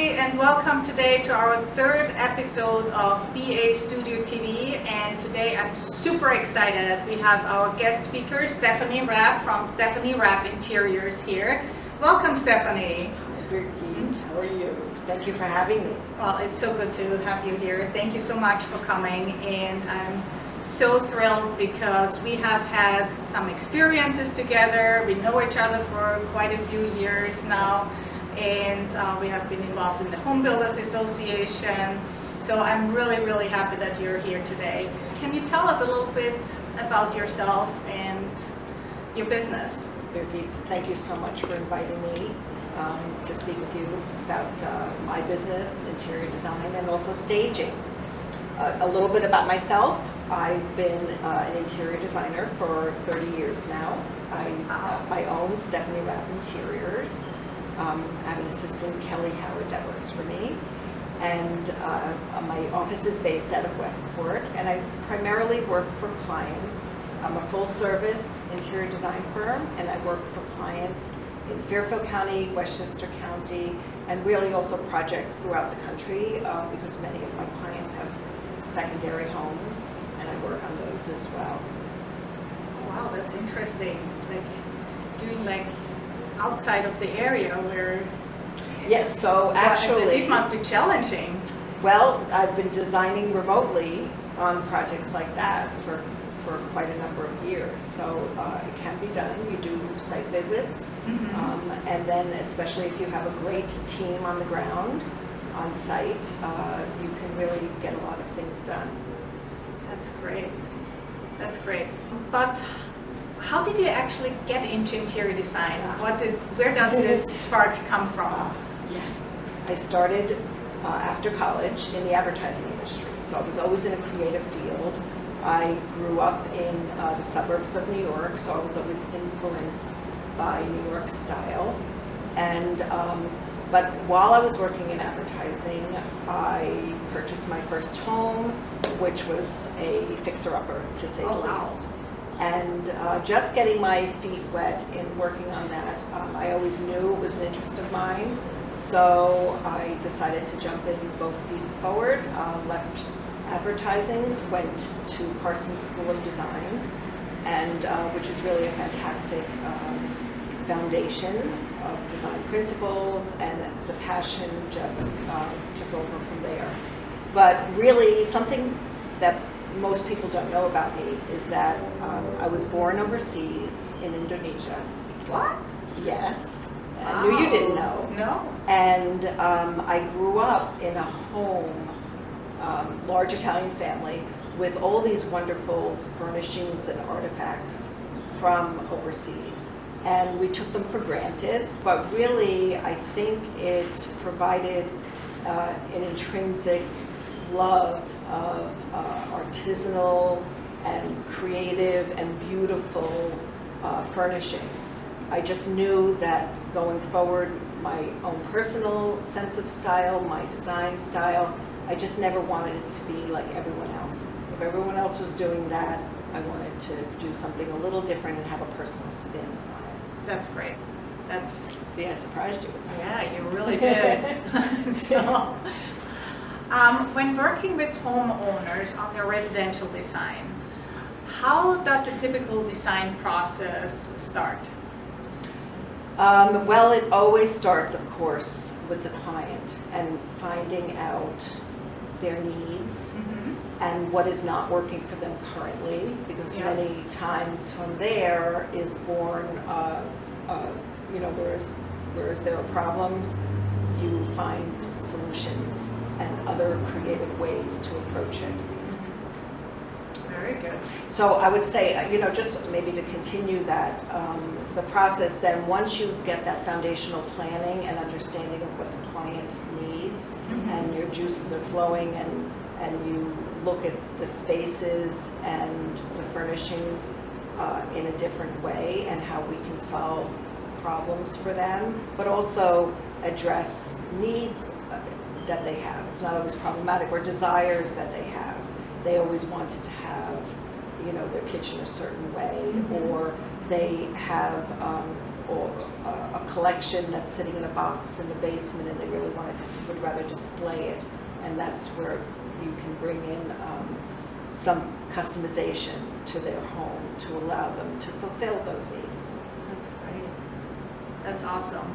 everybody, and welcome today to our third episode of BA Studio TV. And today I'm super excited. We have our guest speaker, Stephanie Rapp from Stephanie Rapp Interiors here. Welcome, Stephanie. Hi, Birgit. How are you? Thank you for having me. Well, it's so good to have you here. Thank you so much for coming, and I'm so thrilled because we have had some experiences together. We know each other for quite a few years now. And we have been involved in the Home Builders Association. So I'm really, really happy that you're here today. Can you tell us a little bit about yourself and your business? Birgit, thank you so much for inviting me to speak with you about my business, interior design, and also staging. A little bit about myself. I've been an interior designer for 30 years now. I own Stephanie Rapp Interiors. I have an assistant, Kelly Howard, that works for me, and my office is based out of Westport, and I primarily work for clients. I'm a full-service interior design firm, and I work for clients in Fairfield County, Westchester County, and really also projects throughout the country because many of my clients have secondary homes, and I work on those as well. Wow, that's interesting. Doing outside of the area where... Yes, so actually... This must be challenging. Well, I've been designing remotely on projects like that for quite a number of years, so it can be done. You do site visits, and then especially if you have a great team on the ground, on site, you can really get a lot of things done. That's great. That's great. But how did you actually get into interior design? Where does this spark come from? Yes, I started after college in the advertising industry, so I was always in a creative field. I grew up in the suburbs of New York, so I was always influenced by New York style. And but while I was working in advertising, I purchased my first home, which was a fixer-upper, to say the least. And just getting my feet wet in working on that, I always knew it was an interest of mine. So I decided to jump in both feet forward, left advertising, went to Parsons School of Design, and which is really a fantastic foundation of design principles, and the passion just took over from there. But really, something that most people don't know about me is that I was born overseas in Indonesia. What? Yes. Wow. I knew you didn't know. No. And I grew up in a home, large Italian family, with all these wonderful furnishings and artifacts from overseas. And we took them for granted, but really I think it provided an intrinsic love of artisanal and creative and beautiful furnishings. I just knew that going forward, my own personal sense of style, my design style, I just never wanted it to be like everyone else. If everyone else was doing that, I wanted to do something a little different and have a personal spin on it. That's great. See, I surprised you. Yeah, you really did. So, when working with homeowners on their residential design, how does a typical design process start? Well, it always starts, of course, with the client and finding out their needs and what is not working for them currently, because many times from there is born, whereas there are problems, you find solutions and other creative ways to approach it. Very good. So I would say, just maybe to continue that, the process then, once you get that foundational planning and understanding of what the client needs, and your juices are flowing, and you look at the spaces and the furnishings in a different way, and how we can solve problems for them, but also address needs that they have. It's not always problematic, or desires that they have. They always wanted to have, their kitchen a certain way, or they have or a collection that's sitting in a box in the basement and they really would rather display it. And that's where you can bring in some customization to their home to allow them to fulfill those needs. That's great. That's awesome.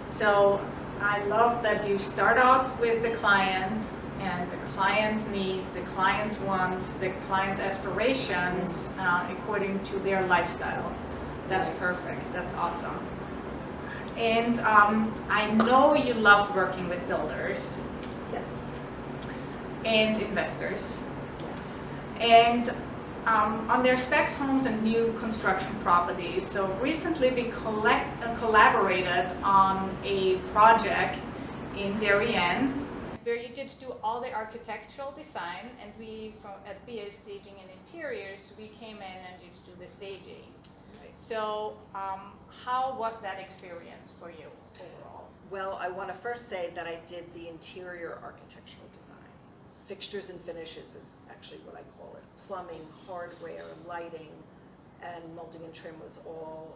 So I love that you start out with the client and the client's needs, the client's wants, the client's aspirations according to their lifestyle. That's perfect. That's awesome. And I know you love working with builders. Yes. And investors. Yes. And on their specs homes and new construction properties. So recently we collaborated on a project in Darien where you did do all the architectural design, and we at BA Staging and Interiors, we came in and did do the staging. Right. So how was that experience for you overall? Well, I want to first say that I did the interior architectural design. Fixtures and finishes is actually what I call it. Plumbing, hardware, lighting, and molding and trim was all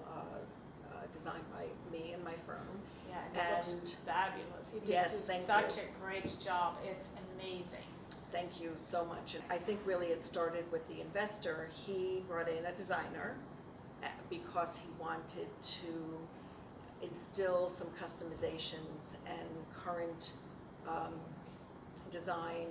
designed by me and my firm. Yeah, and it looks fabulous. You did Yes, do thank such you. a great job. It's amazing. Thank you so much. And I think really it started with the investor. He brought in a designer because he wanted to instill some customizations and current design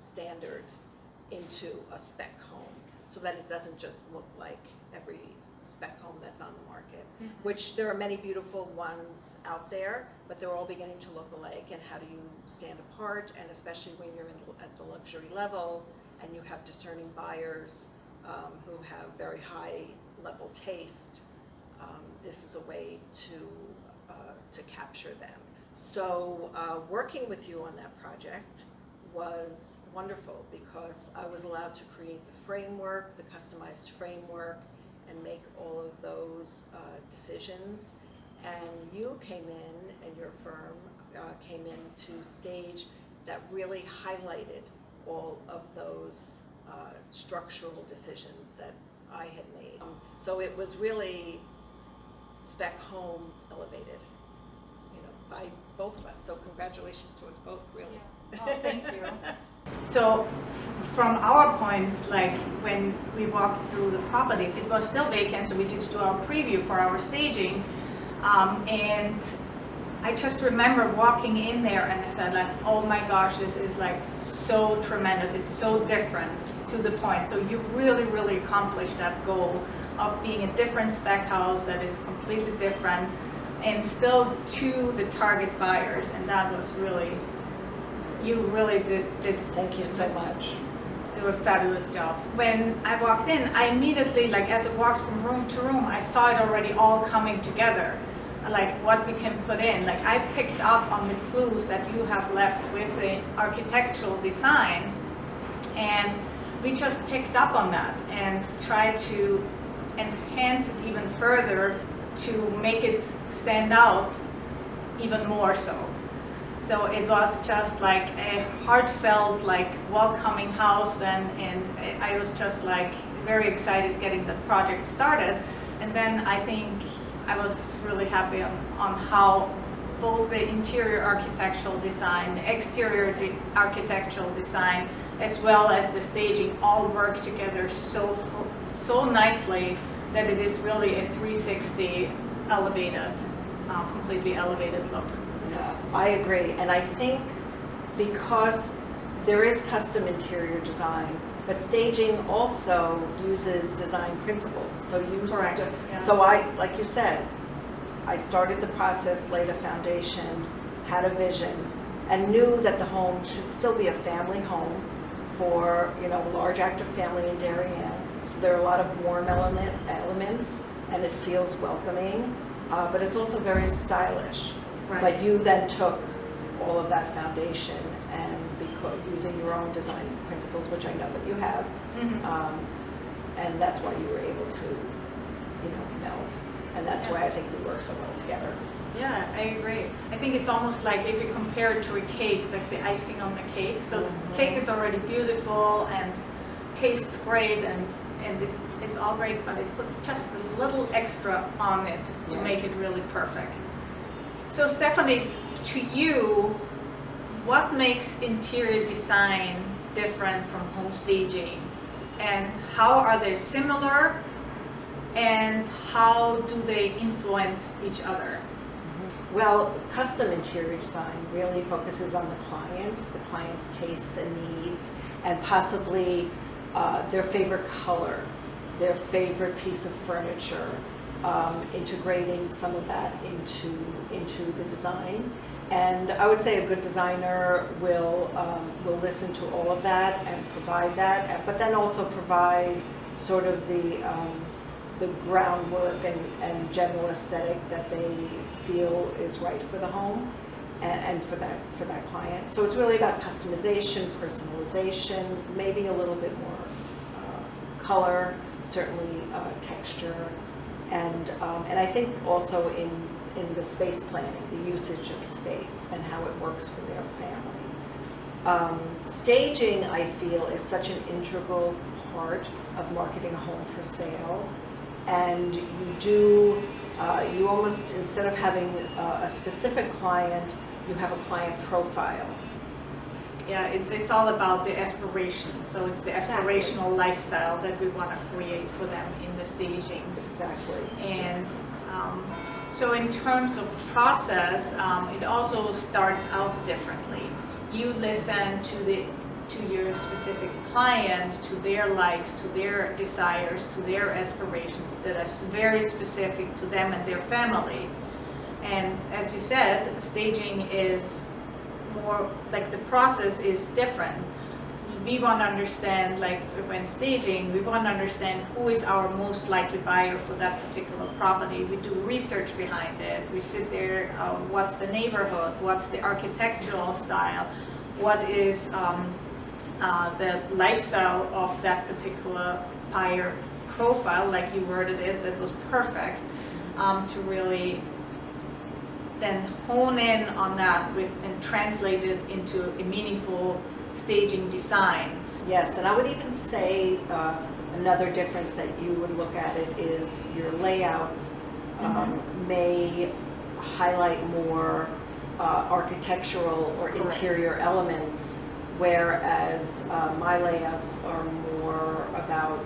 standards into a spec home so that it doesn't just look like every spec home that's on the market, which there are many beautiful ones out there, but they're all beginning to look alike. And how do you stand apart? And especially when you're at the luxury level and you have discerning buyers who have very high level taste, this is a way to capture them. So working with you on that project was wonderful because I was allowed to create the framework, the customized framework, and make all of those decisions. And you came in, and your firm came in to stage that really highlighted all of those structural decisions that I had made. So it was really spec home elevated, by both of us. So congratulations to us both, really. Yeah. Oh, thank you. So from our point, like when we walked through the property, it was still vacant, so we did do our preview for our staging. And I just remember walking in there and I said like, oh my gosh, this is like so tremendous. It's so different to the point. So you really, really accomplished that goal of being a different spec house that is completely different and still to the target buyers. And that was really, you really did Thank you so much. Do a fabulous job. When I walked in, I immediately, like as I walked from room to room, I saw it already all coming together, like what we can put in. Like I picked up on the clues that you have left with the architectural design, and we just picked up on that and tried to enhance it even further to make it stand out even more so. So it was just like a heartfelt, like welcoming house then, and I was just like very excited getting the project started. And then I think I was really happy on how both the interior architectural design, the exterior architectural design, as well as the staging all work together so nicely that it is really a 360 elevated, completely elevated look. Yeah, I agree. And I think because there is custom interior design, but staging also uses design principles. So Correct. Yeah. So I, like you said, I started the process, laid a foundation, had a vision, and knew that the home should still be a family home for, a large active family in Darien. So there are a lot of warm elements, and it feels welcoming, but it's also very stylish. Right. But you then took all of that foundation and using your own design principles, which I know that you have, and that's why you were able to, meld. And that's why I think we work so well together. Yeah, I agree. I think it's almost like if you compare it to a cake, like the icing on the cake. So cake is already beautiful and tastes great and it's all great, but it puts just a little extra on it to make it really perfect. So Stephanie, to you, what makes interior design different from home staging, and how are they similar, and how do they influence each other? Well, custom interior design really focuses on the client's tastes and needs, and possibly their favorite color, their favorite piece of furniture, integrating some of that into the design. And I would say a good designer will listen to all of that and provide that, but then also provide sort of the groundwork and general aesthetic that they feel is right for the home and for that client. So it's really about customization, personalization, maybe a little bit more color, certainly texture, and I think also in the space planning, the usage of space and how it works for their family. Staging, I feel, is such an integral part of marketing a home for sale, and you almost, instead of having a specific client, you have a client profile. Yeah, it's all about the aspiration. So it's the aspirational lifestyle that we want to create for them in the stagings. Exactly. And yes. So in terms of process, it also starts out differently. You listen to your specific client, to their likes, to their desires, to their aspirations that are very specific to them and their family. And as you said, staging is more like the process is different. We want to understand, like when staging, we want to understand who is our most likely buyer for that particular property. We do research behind it. We sit there, what's the neighborhood, what's the architectural style, what is the lifestyle of that particular buyer profile, like you worded it, that was perfect, to really then hone in on that and translate it into a meaningful staging design. Yes, and I would even say another difference that you would look at it is your layouts may highlight more architectural or Correct. interior elements, whereas my layouts are more about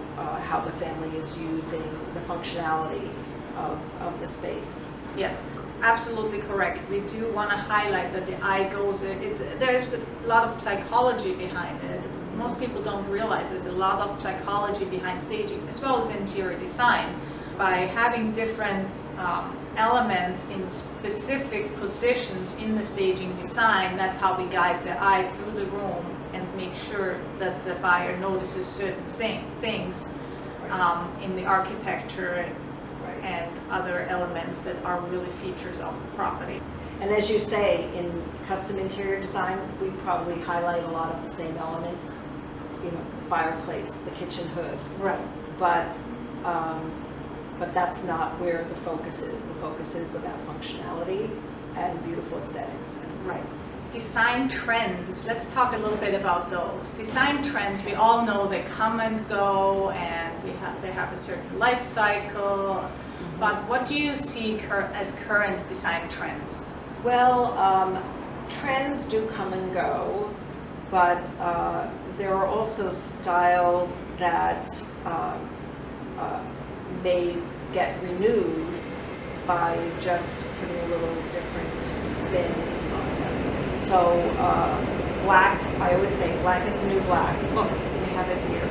how the family is using the functionality of the space. Yes, absolutely correct. We do want to highlight that the eye goes, there's a lot of psychology behind it. Most people don't realize there's a lot of psychology behind staging as well as interior design. By having different elements in specific positions in the staging design, that's how we guide the eye through the room and make sure that the buyer notices certain things in the architecture and other elements that are really features of the property. And as you say, in custom interior design, we probably highlight a lot of the same elements, you know, the fireplace, the kitchen hood. Right. But that's not where the focus is. The focus is about functionality and beautiful aesthetics. Right. Design trends, let's talk a little bit about those. Design trends, we all know they come and go, and they have a certain life cycle. But what do you see as current design trends? Well, trends do come and go, but there are also styles that may get renewed by just putting a little different spin on them. So black, I always say black is the new black. Look, we have it here.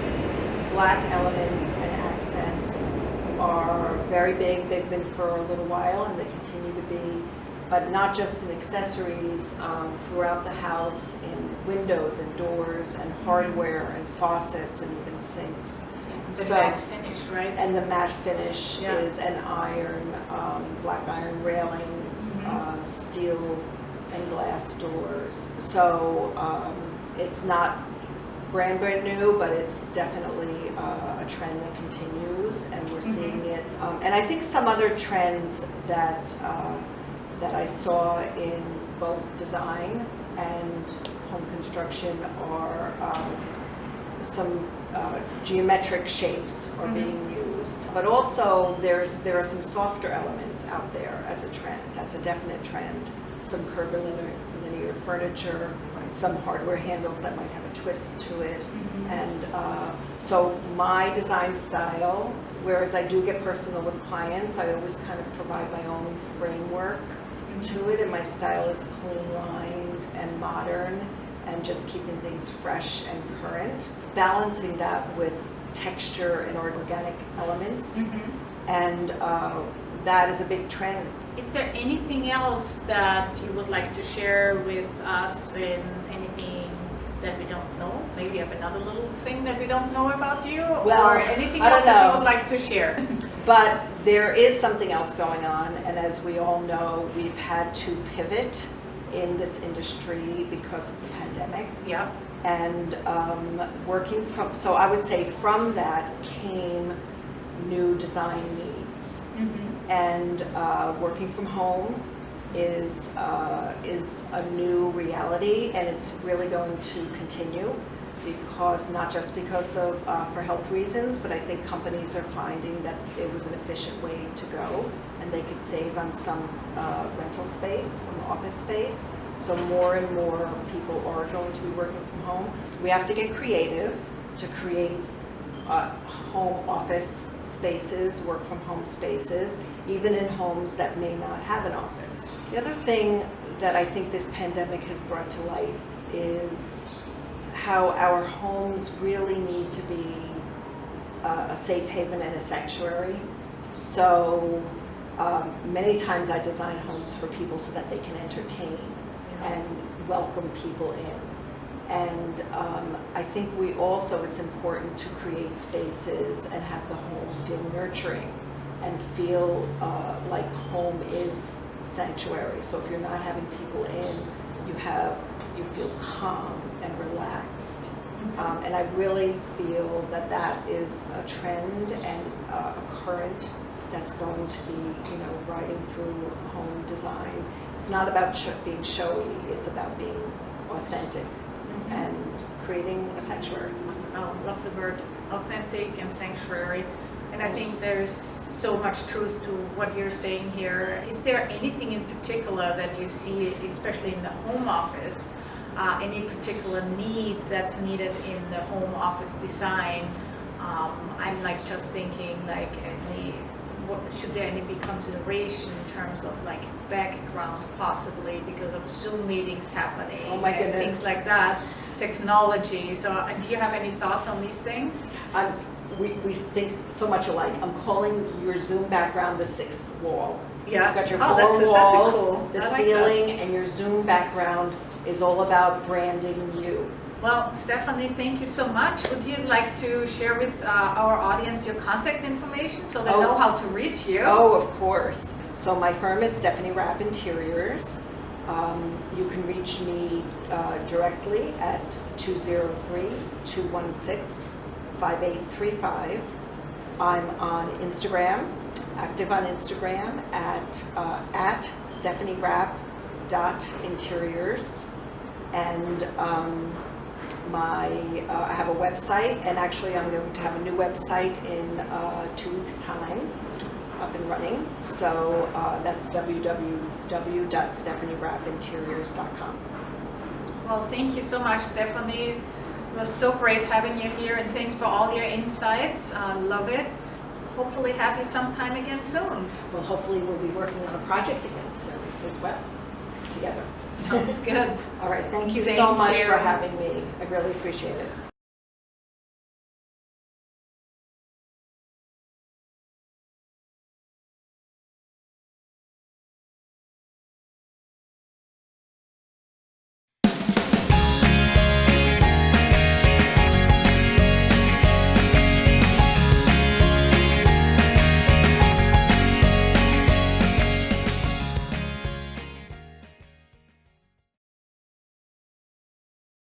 Black elements and accents are very big. They've been for a little while and they continue to be, but not just in accessories, throughout the house, in windows and doors and hardware and faucets and even sinks. The matte finish, right? And the matte finish Yeah. is an iron, black iron railings, steel and glass doors. So it's not brand new, but it's definitely a trend that continues, and we're seeing it. And I think some other trends that I saw in both design and home construction are some geometric shapes are being used. But also there are some softer elements out there as a trend. That's a definite trend. Some curvilinear furniture, some hardware handles that might have a twist to it. And so my design style, whereas I do get personal with clients, I always kind of provide my own framework to it, and my style is clean lined and modern and just keeping things fresh and current, balancing that with texture and organic elements. And that is a big trend. Is there anything else that you would like to share with us, in anything that we don't know? Maybe you have another little thing that we don't know about you, or anything else that you would like to share? But there is something else going on, and as we all know, we've had to pivot in this industry because of the pandemic. Yeah. And working from, so I would say from that came new design needs. And working from home is a new reality, and it's really going to continue, because not just because of for health reasons, but I think companies are finding that it was an efficient way to go, and they could save on some rental space, some office space. So more and more people are going to be working from home. We have to get creative to create home office spaces, work from home spaces, even in homes that may not have an office. The other thing that I think this pandemic has brought to light is how our homes really need to be a safe haven and a sanctuary. So many times I design homes for people so that they can entertain and welcome people in. And I think it's important to create spaces and have the home feel nurturing and feel like home is sanctuary. So if you're not having people in, you feel calm and relaxed. And I really feel that is a trend and a current that's going to be, riding through home design. It's not about being showy, it's about being authentic and creating a sanctuary. Oh, love the word authentic and sanctuary. And I think there's so much truth to what you're saying here. Is there anything in particular that you see, especially in the home office, any particular need that's needed in the home office design? I'm just thinking should there any be consideration in terms of background, possibly because of Zoom meetings happening, oh my goodness, things like that, technology. So do you have any thoughts on these things? We think so much alike. I'm calling your Zoom background the sixth wall. Yeah. You've got your four walls, the ceiling, and your Zoom background is all about branding you. Well, Stephanie, thank you so much. Would you like to share with our audience your contact information so they know how to reach you? Oh, of course. So my firm is Stephanie Rapp Interiors. You can reach me directly at 203-216-5835. I'm on Instagram, active on Instagram at stephanierapp.interiors. And I have a website, and actually I'm going to have a new website in 2 weeks' time, up and running. So that's www.stephanierappinteriors.com. Well, thank you so much, Stephanie. It was so great having you here, and thanks for all your insights. Love it. Hopefully have you sometime again soon. Well, hopefully we'll be working on a project again soon as well, together. Sounds good. All right, thank you so much for having me. I really appreciate it.